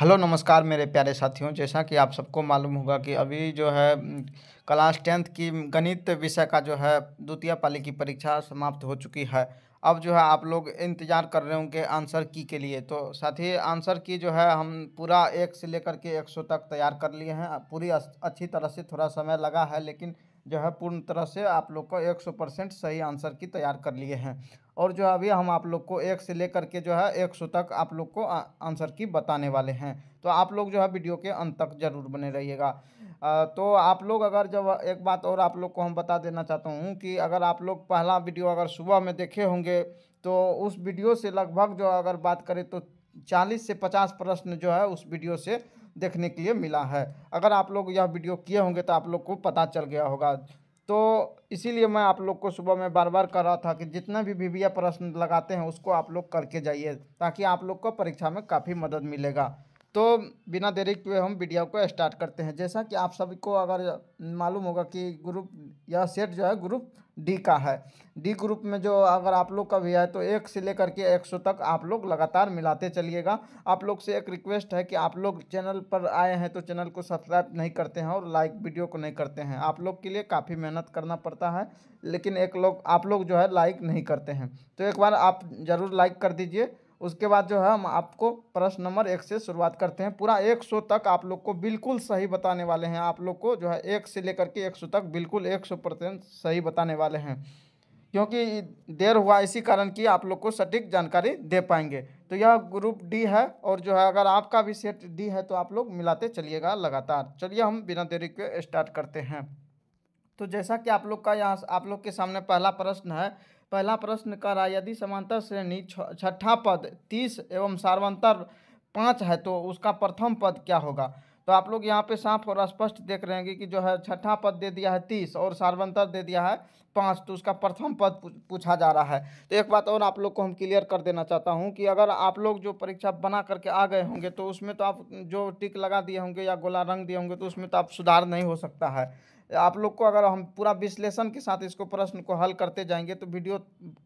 Hello नमस्कार मेरे प्यारे साथियों। जैसा कि आप सबको मालूम होगा कि अभी जो है क्लास 10th की गणित विषय का जो है द्वितीय पाली की परीक्षा समाप्त हो चुकी है। अब जो है आप लोग इंतज़ार कर रहे होंगे आंसर की के लिए। तो साथी आंसर की जो है हम पूरा 1 से लेकर के 100 तक तैयार कर लिए हैं। पूरी अच्छी तरह से थोड़ा समय लगा है, लेकिन जो है पूर्ण तरह से आप लोग को 100% सही आंसर की तैयार कर लिए हैं। और जो अभी हम आप लोग को 1 से लेकर के जो है 100 तक आप लोग को आंसर की बताने वाले हैं। तो आप लोग जो है वीडियो के अंत तक ज़रूर बने रहिएगा। तो आप लोग अगर जब एक बात और आप लोग को हम बता देना चाहता हूँ कि अगर आप लोग पहला वीडियो अगर सुबह में देखे होंगे तो उस वीडियो से लगभग जो अगर बात करें तो 40 से 50 प्रश्न जो है उस वीडियो से देखने के लिए मिला है। अगर आप लोग यह वीडियो किए होंगे तो आप लोग को पता चल गया होगा। तो इसीलिए मैं आप लोग को सुबह में बार-बार कह रहा था कि जितना भी वीवीए प्रश्न लगाते हैं उसको आप लोग करके जाइए, ताकि आप लोग को परीक्षा में काफ़ी मदद मिलेगा। तो बिना देरी किए हम वीडियो को स्टार्ट करते हैं। जैसा कि आप सभी को अगर मालूम होगा कि ग्रुप यह सेट जो है ग्रुप डी का है। डी ग्रुप में जो अगर आप लोग का भी है तो 1 से लेकर के 100 तक आप लोग लगातार मिलाते चलिएगा। आप लोग से एक रिक्वेस्ट है कि आप लोग चैनल पर आए हैं तो चैनल को सब्सक्राइब नहीं करते हैं और लाइक वीडियो को नहीं करते हैं। आप लोग के लिए काफ़ी मेहनत करना पड़ता है, लेकिन आप लोग जो है लाइक नहीं करते हैं। तो एक बार आप ज़रूर लाइक कर दीजिए। उसके बाद जो है हम आपको प्रश्न नंबर 1 से शुरुआत करते हैं। पूरा 100 तक आप लोग को बिल्कुल सही बताने वाले हैं। आप लोग को जो है 1 से लेकर के 100 तक बिल्कुल 100% सही बताने वाले हैं, क्योंकि देर हुआ इसी कारण कि आप लोग को सटीक जानकारी दे पाएंगे। तो यह ग्रुप डी है और जो है अगर आपका भी सेट डी है तो आप लोग मिलाते चलिएगा लगातार। चलिए हम बिना देरी के स्टार्ट करते हैं। तो जैसा कि आप लोग का यहाँ आप लोग के सामने पहला प्रश्न है। पहला प्रश्न कर रहा है, यदि समांतर श्रेणी छठा पद 30 एवं सार्वंतर 5 है तो उसका प्रथम पद क्या होगा। तो आप लोग यहाँ पे साफ और स्पष्ट देख रहे हैं कि जो है छठा पद दे दिया है 30 और सार्वंतर दे दिया है 5, तो उसका प्रथम पद पूछा जा रहा है। तो एक बात और आप लोग को हम क्लियर कर देना चाहता हूँ कि अगर आप लोग जो परीक्षा बना करके आ गए होंगे तो उसमें तो आप जो टिक लगा दिए होंगे या गोला रंग दिए होंगे तो उसमें तो आप सुधार नहीं हो सकता है। आप लोग को अगर हम पूरा विश्लेषण के साथ इसको प्रश्न को हल करते जाएंगे तो वीडियो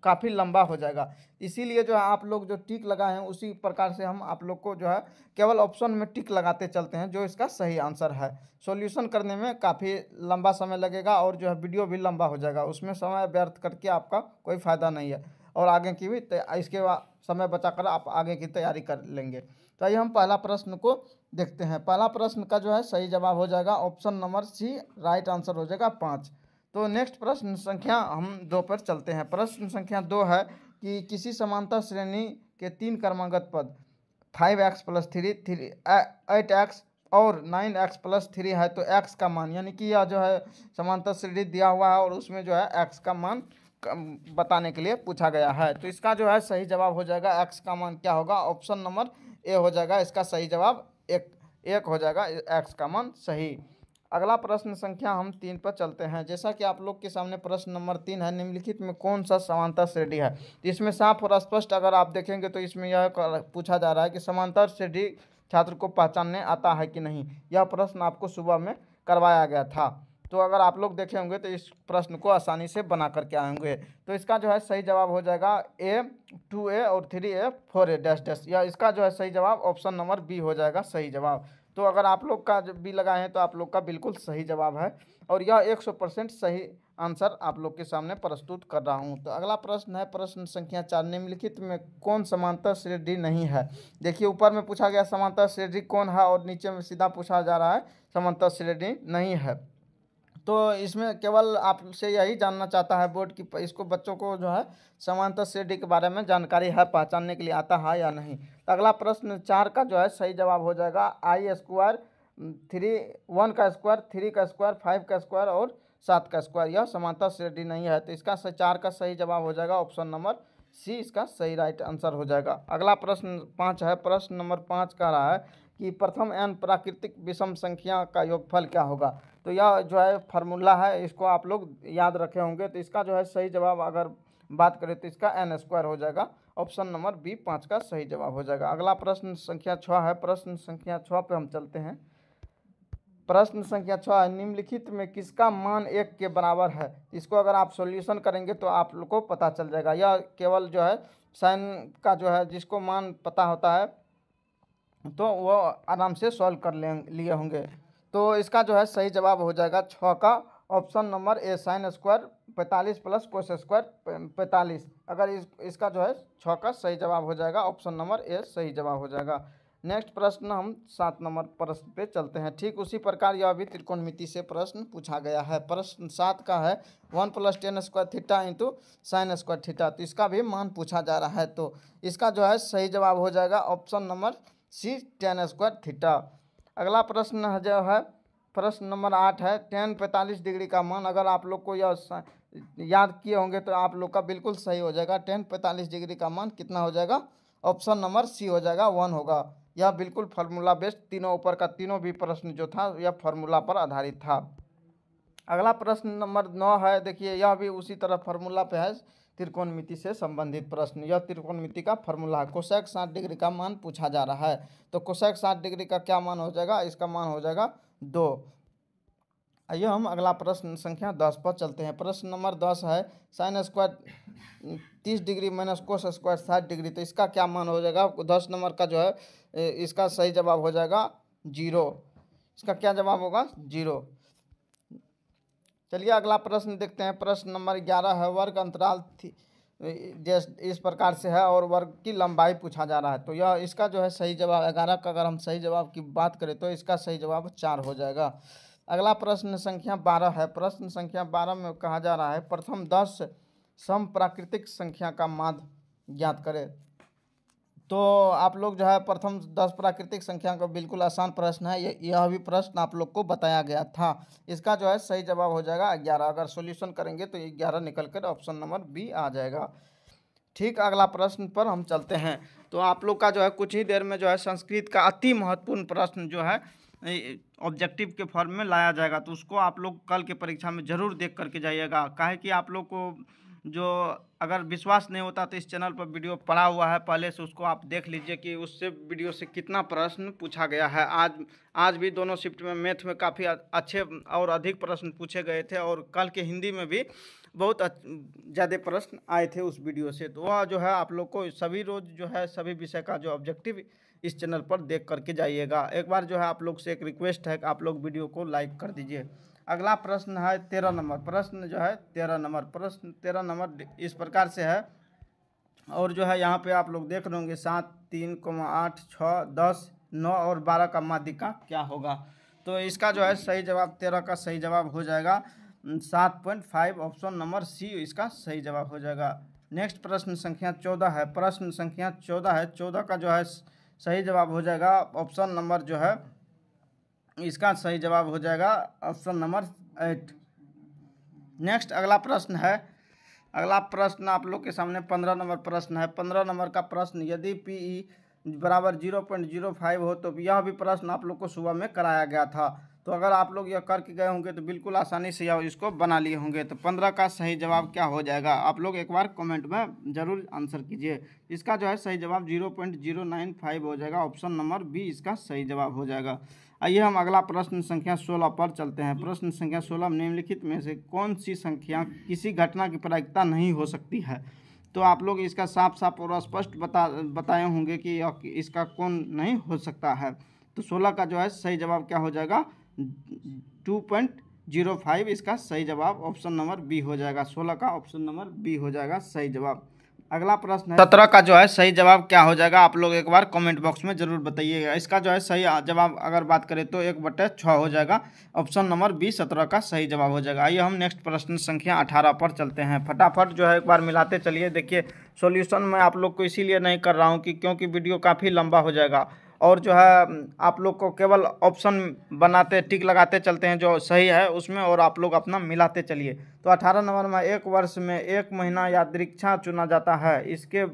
काफ़ी लंबा हो जाएगा। इसीलिए जो है आप लोग जो टिक लगाए हैं उसी प्रकार से हम आप लोग को जो है केवल ऑप्शन में टिक लगाते चलते हैं जो इसका सही आंसर है। सॉल्यूशन करने में काफ़ी लंबा समय लगेगा और जो है वीडियो भी लंबा हो जाएगा, उसमें समय व्यर्थ करके आपका कोई फ़ायदा नहीं है। और आगे की भी इसके बाद समय बचाकर आप आगे की तैयारी कर लेंगे। तो आइए हम पहला प्रश्न को देखते हैं। पहला प्रश्न का जो है सही जवाब हो जाएगा option number C, right answer हो जाएगा 5। तो नेक्स्ट प्रश्न संख्या हम 2 पर चलते हैं। प्रश्न संख्या 2 है कि किसी समांतर श्रेणी के 3 क्रमागत पद 5x प्लस 3 8x और 9x प्लस 3 है तो x का मान, यानी कि यह जो है समांतर श्रेणी दिया हुआ है और उसमें जो है x का मान बताने के लिए पूछा गया है। तो इसका जो है सही जवाब हो जाएगा x का मान क्या होगा, ऑप्शन नंबर ए हो जाएगा। इसका सही जवाब एक हो जाएगा, x का मान सही। अगला प्रश्न संख्या हम 3 पर चलते हैं। जैसा कि आप लोग के सामने प्रश्न नंबर 3 है, निम्नलिखित में कौन सा समांतर श्रेणी है। तो इसमें साफ और स्पष्ट अगर आप देखेंगे तो इसमें यह पूछा जा रहा है कि समांतर श्रेणी छात्र को पहचानने आता है कि नहीं। यह प्रश्न आपको सुबह में करवाया गया था। तो अगर आप लोग देखे होंगे तो इस प्रश्न को आसानी से बना करके आएंगे। तो इसका जो है सही जवाब हो जाएगा ए 2a और 3a 4a डैश डैश, या इसका जो है सही जवाब ऑप्शन नंबर बी हो जाएगा सही जवाब। तो अगर आप लोग का बी लगाए हैं तो आप लोग का बिल्कुल सही जवाब है और यह 100% सही आंसर आप लोग के सामने प्रस्तुत कर रहा हूं। तो अगला प्रश्न है प्रश्न संख्या 4, निम्नलिखित में कौन समांतर श्रेणी नहीं है। देखिए ऊपर में पूछा गया समांतर श्रेणी कौन है और नीचे में सीधा पूछा जा रहा है समांतर श्रेणी नहीं है। तो इसमें केवल आपसे यही जानना चाहता है बोर्ड की इसको बच्चों को जो है समांतर श्रेणी के बारे में जानकारी है, पहचानने के लिए आता है या नहीं। तो अगला प्रश्न 4 का जो है सही जवाब हो जाएगा आई स्क्वायर 1 का स्क्वायर 3 का स्क्वायर 5 का स्क्वायर और 7 का स्क्वायर, यह समांतर श्रेणी नहीं है। तो इसका 4 का सही जवाब हो जाएगा ऑप्शन नंबर सी, इसका सही राइट आंसर हो जाएगा। अगला प्रश्न 5 है। प्रश्न नंबर 5 कह रहा है कि प्रथम n प्राकृतिक विषम संख्या का योगफल क्या होगा। तो यह जो है फार्मूला है, इसको आप लोग याद रखे होंगे। तो इसका जो है सही जवाब अगर बात करें तो इसका n स्क्वायर हो जाएगा, ऑप्शन नंबर बी 5 का सही जवाब हो जाएगा। अगला प्रश्न संख्या 6 है। प्रश्न संख्या 6 पे हम चलते हैं। प्रश्न संख्या 6 है, निम्नलिखित में किसका मान 1 के बराबर है। इसको अगर आप सॉल्यूशन करेंगे तो आप लोग को पता चल जाएगा। यह केवल जो है साइन का जो है जिसको मान पता होता है तो वो आराम से सॉल्व कर लिए होंगे। तो इसका जो है सही जवाब हो जाएगा 6 का option number A, sine square 45 plus cos square 45। अगर इसका जो है 6 का सही जवाब हो जाएगा, ऑप्शन नंबर ए सही जवाब हो जाएगा। नेक्स्ट प्रश्न हम 7 नंबर प्रश्न पे चलते हैं। ठीक उसी प्रकार यह भी त्रिकोणमिति से प्रश्न पूछा गया है। प्रश्न 7 का है 1 + tan square theta into sine square theta. तो इसका भी मान पूछा जा रहा है। तो इसका जो है सही जवाब हो जाएगा option number C, tan square theta. अगला प्रश्न है जो है प्रश्न नंबर 8 है tan 45 डिग्री का मान। अगर आप लोग को यह याद किए होंगे तो आप लोग का बिल्कुल सही हो जाएगा। tan 45 डिग्री का मान कितना हो जाएगा? ऑप्शन नंबर सी हो जाएगा, 1 होगा। यह बिल्कुल फार्मूला बेस्ड, तीनों ऊपर का तीनों भी प्रश्न जो था यह फार्मूला पर आधारित था। अगला प्रश्न नंबर 9 है, देखिए यह भी उसी तरह फार्मूला पे है, त्रिकोणमिति से संबंधित प्रश्न। यह त्रिकोणमिति का फार्मूला है। कोसेक 60 डिग्री का मान पूछा जा रहा है। तो कोसेक 60 डिग्री का क्या मान हो जाएगा? इसका मान हो जाएगा 2। आइए हम अगला प्रश्न संख्या 10 पर चलते हैं। प्रश्न नंबर 10 है sine square 30 degree minus cos square 60 degree. तो इसका क्या मान हो जाएगा? 10 नंबर का जो है इसका सही जवाब हो जाएगा 0। इसका क्या जवाब होगा? 0। चलिए अगला प्रश्न देखते हैं। प्रश्न नंबर 11 है वर्ग अंतराल इस प्रकार से है और वर्ग की लंबाई पूछा जा रहा है। तो यह इसका जो है सही जवाब 11 का, अगर हम सही जवाब की बात करें तो इसका सही जवाब 4 हो जाएगा। अगला प्रश्न संख्या 12 है। प्रश्न संख्या 12 में कहा जा रहा है प्रथम 10 समप्राकृतिक संख्या का माध्य ज्ञात करें। तो आप लोग जो है प्रथम 10 प्राकृतिक संख्या का बिल्कुल आसान प्रश्न है। यह भी प्रश्न आप लोग को बताया गया था। इसका जो है सही जवाब हो जाएगा 11। अगर सॉल्यूशन करेंगे तो 11 निकल कर ऑप्शन नंबर बी आ जाएगा। ठीक, अगला प्रश्न पर हम चलते हैं। तो आप लोग का जो है कुछ ही देर में जो है संस्कृत का अति महत्वपूर्ण प्रश्न जो है ऑब्जेक्टिव के फॉर्म में लाया जाएगा। तो उसको आप लोग कल के परीक्षा में ज़रूर देख करके जाइएगा। काहे कि आप लोग को जो अगर विश्वास नहीं होता तो इस चैनल पर वीडियो पड़ा हुआ है पहले से, उसको आप देख लीजिए कि उससे वीडियो से कितना प्रश्न पूछा गया है। आज भी दोनों शिफ्ट में मैथ में काफ़ी अच्छे और अधिक प्रश्न पूछे गए थे और कल के हिंदी में भी बहुत ज़्यादा प्रश्न आए थे उस वीडियो से। तो वह जो है आप लोग को सभी रोज़ जो है सभी विषय का जो ऑब्जेक्टिव इस चैनल पर देख करके जाइएगा। एक बार जो है आप लोग से एक रिक्वेस्ट है कि आप लोग वीडियो को लाइक कर दीजिए। अगला प्रश्न है 13 नंबर। प्रश्न जो है 13 नंबर, प्रश्न 13 नंबर इस प्रकार से है और जो है यहाँ पे आप लोग देख रहे होंगे 7, 3, 8, 6, 10, 9 और 12 का माध्यिका क्या होगा। तो इसका जो है सही जवाब 13 का सही जवाब हो जाएगा 7.5, ऑप्शन नंबर सी इसका सही जवाब हो जाएगा। नेक्स्ट प्रश्न संख्या 14 है। प्रश्न संख्या 14 है। 14 का जो है सही जवाब हो जाएगा ऑप्शन नंबर जो है इसका सही जवाब हो जाएगा ऑप्शन नंबर 8। नेक्स्ट अगला प्रश्न है। अगला प्रश्न आप लोग के सामने 15 नंबर प्रश्न है। 15 नंबर का प्रश्न, यदि PE बराबर 0.05 हो तो यह भी प्रश्न आप लोग को सुबह में कराया गया था। तो अगर आप लोग यह करके गए होंगे तो बिल्कुल आसानी से यह इसको बना लिए होंगे। तो 15 का सही जवाब क्या हो जाएगा? आप लोग एक बार कमेंट में ज़रूर आंसर कीजिए। इसका जो है सही जवाब 0.095 हो जाएगा, ऑप्शन नंबर बी इसका सही जवाब हो जाएगा। आइए हम अगला प्रश्न संख्या 16 पर चलते हैं। प्रश्न संख्या 16 निम्नलिखित में से कौन सी संख्या किसी घटना की प्रायिकता नहीं हो सकती है? तो आप लोग इसका साफ साफ और स्पष्ट बताए होंगे कि इसका कौन नहीं हो सकता है। तो 16 का जो है सही जवाब क्या हो जाएगा? 2.05 इसका सही जवाब ऑप्शन नंबर बी हो जाएगा। 16 का ऑप्शन नंबर बी हो जाएगा सही जवाब। अगला प्रश्न है 17 का जो है सही जवाब क्या हो जाएगा? आप लोग एक बार कमेंट बॉक्स में जरूर बताइएगा। इसका जो है सही जवाब अगर बात करें तो 1/6 हो जाएगा, ऑप्शन नंबर बी 17 का सही जवाब हो जाएगा। आइए हम नेक्स्ट प्रश्न संख्या 18 पर चलते हैं। फटाफट जो है एक बार मिलाते चलिए। देखिए सॉल्यूशन मैं आप लोग को इसीलिए नहीं कर रहा हूँ कि क्योंकि वीडियो काफ़ी लंबा हो जाएगा और जो है आप लोग को केवल ऑप्शन बनाते टिक लगाते चलते हैं जो सही है उसमें, और आप लोग अपना मिलाते चलिए। तो 18 नंबर में 1 वर्ष में 1 महीना या दीक्षा चुना जाता है, इसके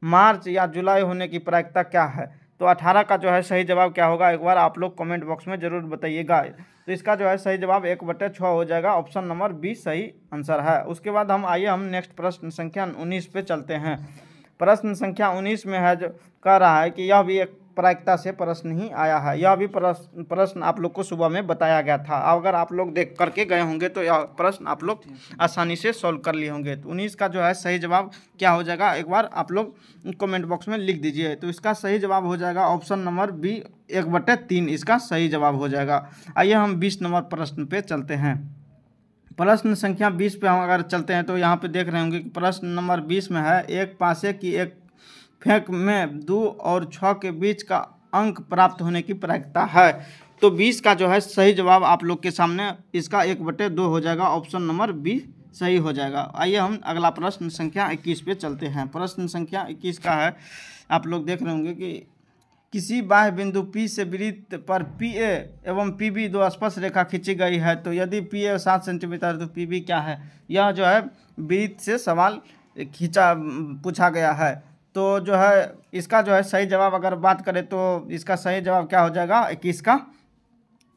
मार्च या जुलाई होने की प्रायिकता क्या है? तो 18 का जो है सही जवाब क्या होगा? एक बार आप लोग कमेंट बॉक्स में ज़रूर बताइएगा। तो इसका जो है सही जवाब 1/6 हो जाएगा, ऑप्शन नंबर बी सही आंसर है। उसके बाद हम नेक्स्ट प्रश्न संख्या 19 पे चलते हैं। प्रश्न संख्या 19 में है जो कह रहा है कि यह भी एक प्रायिकता से प्रश्न ही आया है। यह भी प्रश्न आप लोग को सुबह में बताया गया था। अगर आप लोग देख करके गए होंगे तो यह प्रश्न आप लोग आसानी से सॉल्व कर लिए होंगे। तो 19 का जो है सही जवाब क्या हो जाएगा, एक बार आप लोग कमेंट बॉक्स में लिख दीजिए। तो इसका सही जवाब हो जाएगा ऑप्शन नंबर बी 1/3 इसका सही जवाब हो जाएगा। आइए हम 20 नंबर प्रश्न पे चलते हैं। प्रश्न संख्या 20 पे हम अगर चलते हैं तो यहाँ पे देख रहे होंगे कि प्रश्न नंबर 20 में है, एक पासे की एक फेंक में 2 और 6 के बीच का अंक प्राप्त होने की प्रायिकता है। तो 20 का जो है सही जवाब आप लोग के सामने इसका 1/2 हो जाएगा, ऑप्शन नंबर बी सही हो जाएगा। आइए हम अगला प्रश्न संख्या 21 पे चलते हैं। प्रश्न संख्या 21 का है, आप लोग देख रहे होंगे कि किसी बाह्य बिंदु P से वृत्त पर PA एवं PB दो स्पर्श रेखा खींची गई है। तो यदि PA 7 सेंटीमीटर तो PB क्या है, यह जो है वृत्त से सवाल पूछा गया है। तो जो है इसका जो है सही जवाब अगर बात करें तो इसका सही जवाब क्या हो जाएगा 21 का,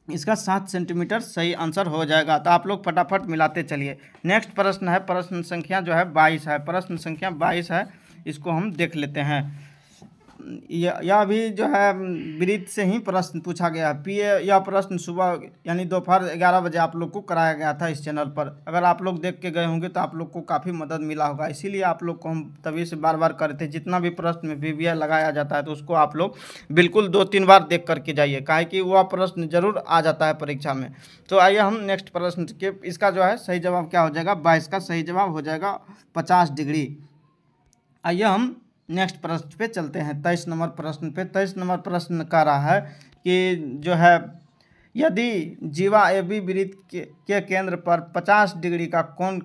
इसका 7 सेंटीमीटर सही आंसर हो जाएगा। तो आप लोग फटाफट मिलाते चलिए। नेक्स्ट प्रश्न है, प्रश्न संख्या जो है 22 है। प्रश्न संख्या 22 है, इसको हम देख लेते हैं। यह भी जो है वृत्त से ही प्रश्न पूछा गया है। यह प्रश्न सुबह यानी दोपहर 11 बजे आप लोग को कराया गया था इस चैनल पर। अगर आप लोग देख के गए होंगे तो आप लोग को काफ़ी मदद मिला होगा, इसीलिए आप लोग को हम तभी से बार बार करते थे। जितना भी प्रश्न में VBI लगाया जाता है तो उसको आप लोग बिल्कुल 2-3 बार देख करके जाइए, काहे कि वह प्रश्न जरूर आ जाता है परीक्षा में। तो आइए हम नेक्स्ट प्रश्न के, इसका जो है सही जवाब क्या हो जाएगा, 22 का सही जवाब हो जाएगा 50 डिग्री। आइए हम नेक्स्ट प्रश्न पे चलते हैं, 23 नंबर प्रश्न पे। 23 नंबर प्रश्न का रहा है कि जो है यदि जीवा AB वृत्त के केंद्र पर 50 डिग्री का कोण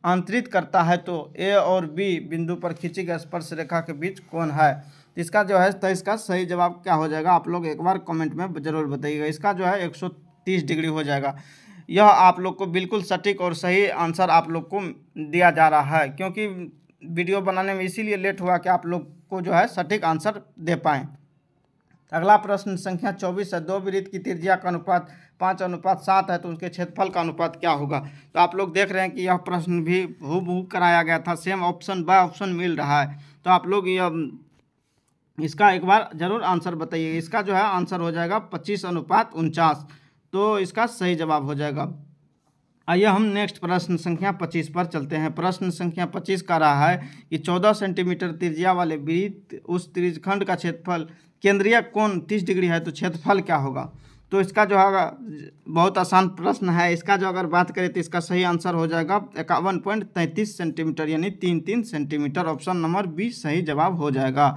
आंतरित करता है तो A और B बिंदु पर खींची गई स्पर्श रेखा के बीच कौन है। तो इसका जो है 23 का सही जवाब क्या हो जाएगा, आप लोग एक बार कमेंट में जरूर बताइएगा। इसका जो है 130 डिग्री हो जाएगा। यह आप लोग को बिल्कुल सटीक और सही आंसर आप लोग को दिया जा रहा है, क्योंकि वीडियो बनाने में इसीलिए लेट हुआ कि आप लोग को जो है सटीक आंसर दे पाएँ। अगला प्रश्न संख्या 24 है, दो वृत्त की त्रिज्या का अनुपात 5:7 है तो उसके क्षेत्रफल का अनुपात क्या होगा। तो आप लोग देख रहे हैं कि यह प्रश्न भी हूबहू कराया गया था, सेम ऑप्शन बाय ऑप्शन मिल रहा है। तो आप लोग इसका एक बार जरूर आंसर बताइए। इसका जो है आंसर हो जाएगा 25:49, तो इसका सही जवाब हो जाएगा। आइए हम नेक्स्ट प्रश्न संख्या 25 पर चलते हैं। प्रश्न संख्या 25 का रहा है कि 14 सेंटीमीटर त्रिज्या वाले वृत्त उस त्रिज्यखंड का क्षेत्रफल, केंद्रीय कोण 30 डिग्री है तो क्षेत्रफल क्या होगा। तो इसका जो है बहुत आसान प्रश्न है। इसका जो अगर बात करें तो इसका सही आंसर हो जाएगा 51.33 सेंटीमीटर यानी 3 सेंटीमीटर, ऑप्शन नंबर बी सही जवाब हो जाएगा।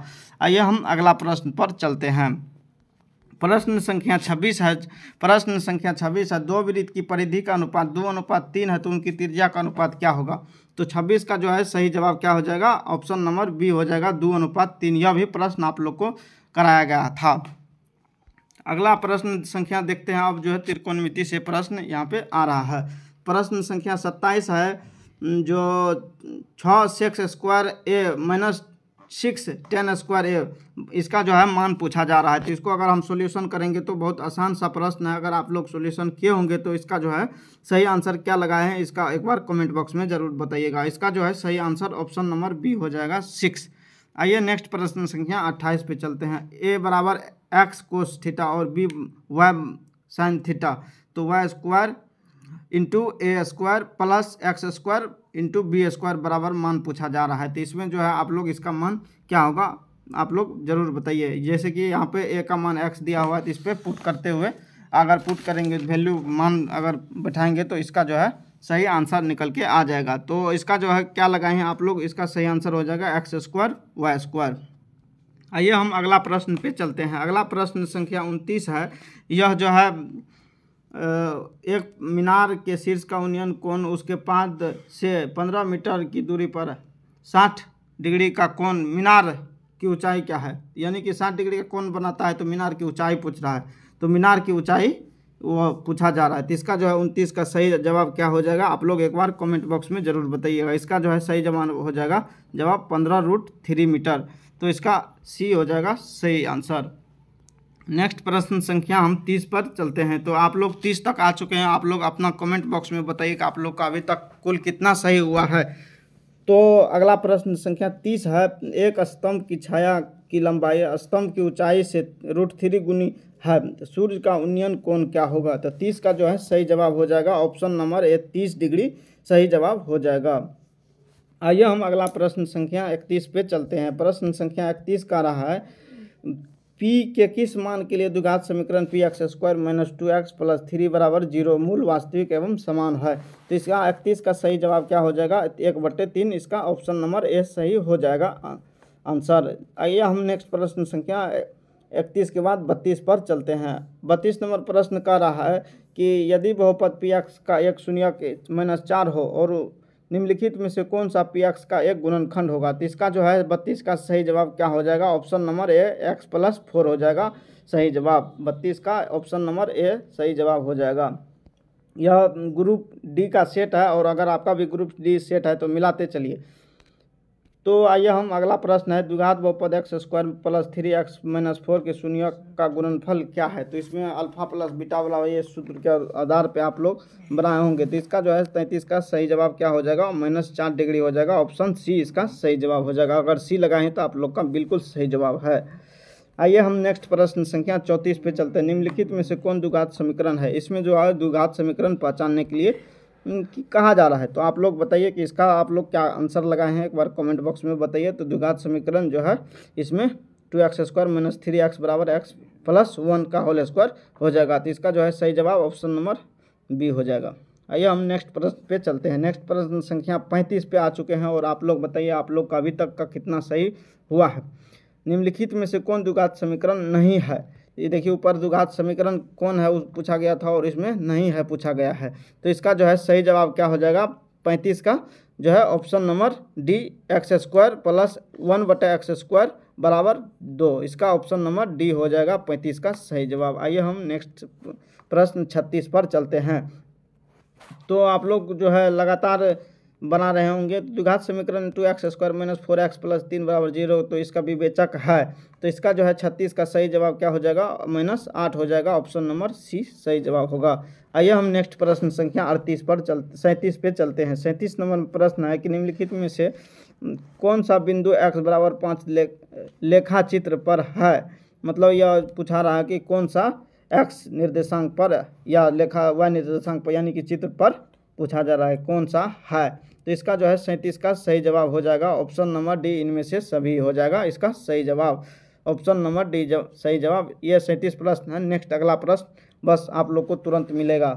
आइए हम अगला प्रश्न पर चलते हैं। प्रश्न संख्या 26 है। प्रश्न संख्या 26 है, दो वृत्त की परिधि का अनुपात 2:3 है तो उनकी त्रिज्या का अनुपात क्या होगा। तो 26 का जो है सही जवाब क्या हो जाएगा, ऑप्शन नंबर बी हो जाएगा 2:3। यह भी प्रश्न आप लोग को कराया गया था। अगला प्रश्न संख्या देखते हैं। अब जो है त्रिकोणमिति से प्रश्न यहाँ पे आ रहा है। प्रश्न संख्या 27 है, जो 6 sex square A minus 6 10 square A, इसका जो है मान पूछा जा रहा है। तो इसको अगर हम सॉल्यूशन करेंगे तो बहुत आसान सा प्रश्न है। अगर आप लोग सॉल्यूशन किए होंगे तो इसका जो है सही आंसर क्या लगाए हैं, इसका एक बार कमेंट बॉक्स में ज़रूर बताइएगा। इसका जो है सही आंसर ऑप्शन नंबर बी हो जाएगा 6। आइए नेक्स्ट प्रश्न संख्या 28 पे चलते हैं। A बराबर x कोस थीटा और B y साइन थीटा, तो y square into A square plus x square into B square बराबर मान पूछा जा रहा है। तो इसमें जो है आप लोग इसका मान क्या होगा आप लोग ज़रूर बताइए। जैसे कि यहाँ पे A का मान x दिया हुआ है तो इस पर पुट करते हुए अगर पुट करेंगे वैल्यू मान अगर बैठाएंगे तो इसका जो है सही आंसर निकल के आ जाएगा। तो इसका जो है क्या लगाए हैं आप लोग, इसका सही आंसर हो जाएगा x स्क्वायर y स्क्वायर। आइए हम अगला प्रश्न पे चलते हैं। अगला प्रश्न संख्या 29 है। यह जो है एक मीनार के शीर्ष का उन्नयन कोण उसके 5 से 15 मीटर की दूरी पर 60 डिग्री का कोण, मीनार की ऊंचाई क्या है। यानी कि 60 डिग्री का कोण बनाता है तो मीनार की ऊंचाई पूछ रहा है। तो मीनार की ऊंचाई वो पूछा जा रहा है। तो इसका जो है 29 का सही जवाब क्या हो जाएगा, आप लोग एक बार कमेंट बॉक्स में ज़रूर बताइएगा। इसका जो है सही जवाब हो जाएगा जवाब 15√3 मीटर, तो इसका सी हो जाएगा सही आंसर। नेक्स्ट प्रश्न संख्या हम 30 पर चलते हैं। तो आप लोग 30 तक आ चुके हैं। आप लोग अपना कमेंट बॉक्स में बताइए कि आप लोग का अभी तक कुल कितना सही हुआ है। तो अगला प्रश्न संख्या 30 है। एक स्तंभ की छाया की लंबाई स्तंभ की ऊंचाई से √3 गुनी है, तो सूर्य का उन्नयन कोण क्या होगा? तो 30 का जो है सही जवाब हो जाएगा ऑप्शन नंबर ए 30 डिग्री सही जवाब हो जाएगा। आइए हम अगला प्रश्न संख्या 31 पे चलते हैं। प्रश्न संख्या 31 का रहा है p के किस मान के लिए द्विघात समीकरण px² - 2x + 3 = 0 मूल वास्तविक एवं समान है? तो इसका 31 का सही जवाब क्या हो जाएगा? 1/3 इसका ऑप्शन नंबर ए सही हो जाएगा आंसर। आइए हम नेक्स्ट प्रश्न संख्या 31 के बाद 32 पर चलते हैं। 32 नंबर प्रश्न का रहा है कि यदि बहुपद px का एक शून्यक -4 हो और निम्नलिखित में से कौन सा px का एक गुणनखंड होगा? तो इसका जो है 32 का सही जवाब क्या हो जाएगा? ऑप्शन नंबर ए x+4 हो जाएगा सही जवाब। 32 का ऑप्शन नंबर ए सही जवाब हो जाएगा। यह ग्रुप डी का सेट है और अगर आपका भी ग्रुप डी सेट है तो मिलाते चलिए। तो आइए हम अगला प्रश्न है द्विघात बहुपद x² + 3x - 4 के शून्यक का गुणनफल क्या है? तो इसमें अल्फा प्लस बीटा वाला ये सूत्र के आधार पे आप लोग बनाए होंगे। तो इसका जो है 33 का सही जवाब क्या हो जाएगा? -4 डिग्री हो जाएगा। ऑप्शन सी इसका सही जवाब हो जाएगा। अगर सी लगाए हैं तो आप लोग का बिल्कुल सही जवाब है। आइए हम नेक्स्ट प्रश्न संख्या 34 पे चलते हैं। निम्नलिखित में से कौन द्विघात समीकरण है? इसमें जो है द्विघात समीकरण पहचानने के लिए कहा जा रहा है। तो आप लोग बताइए कि इसका आप लोग क्या आंसर लगाए हैं, एक बार कमेंट बॉक्स में बताइए। तो द्विघात समीकरण जो है इसमें 2x² - 3x = x + 1 का होल स्क्वायर हो जाएगा। तो इसका जो है सही जवाब ऑप्शन नंबर बी हो जाएगा। आइए हम नेक्स्ट प्रश्न पे चलते हैं। नेक्स्ट प्रश्न संख्या 35 पे आ चुके हैं और आप लोग बताइए आप लोग का अभी तक का कितना सही हुआ है। निम्नलिखित में से कौन द्विघात समीकरण नहीं है? ये देखिए ऊपर द्विघात समीकरण कौन है पूछा गया था और इसमें नहीं है पूछा गया है। तो इसका जो है सही जवाब क्या हो जाएगा? 35 का जो है option number D x² + 1/x² = 2, इसका ऑप्शन नंबर डी हो जाएगा 35 का सही जवाब। आइए हम नेक्स्ट प्रश्न 36 पर चलते हैं। तो आप लोग जो है लगातार बना रहे होंगे। द्विघात समीकरण 2x² - 4x + 3 = 0, तो इसका विवेचक है। तो इसका जो है 36 का सही जवाब क्या हो जाएगा? -8 हो जाएगा। ऑप्शन नंबर सी सही जवाब होगा। आइए हम नेक्स्ट प्रश्न संख्या 37 पे चलते हैं। 37 नंबर प्रश्न है कि निम्नलिखित में से कौन सा बिंदु x = 5 लेखा चित्र पर है? मतलब यह पूछा रहा है कि कौन सा x निर्देशांक पर या लेखा y निर्देशांक पर यानी कि चित्र पर पूछा जा रहा है कौन सा है। तो इसका जो है 37 का सही जवाब हो जाएगा ऑप्शन नंबर डी इनमें से सभी हो जाएगा इसका सही जवाब। ऑप्शन नंबर डी सही जवाब। ये 37 प्रश्न है। नेक्स्ट अगला प्रश्न बस आप लोग को तुरंत मिलेगा।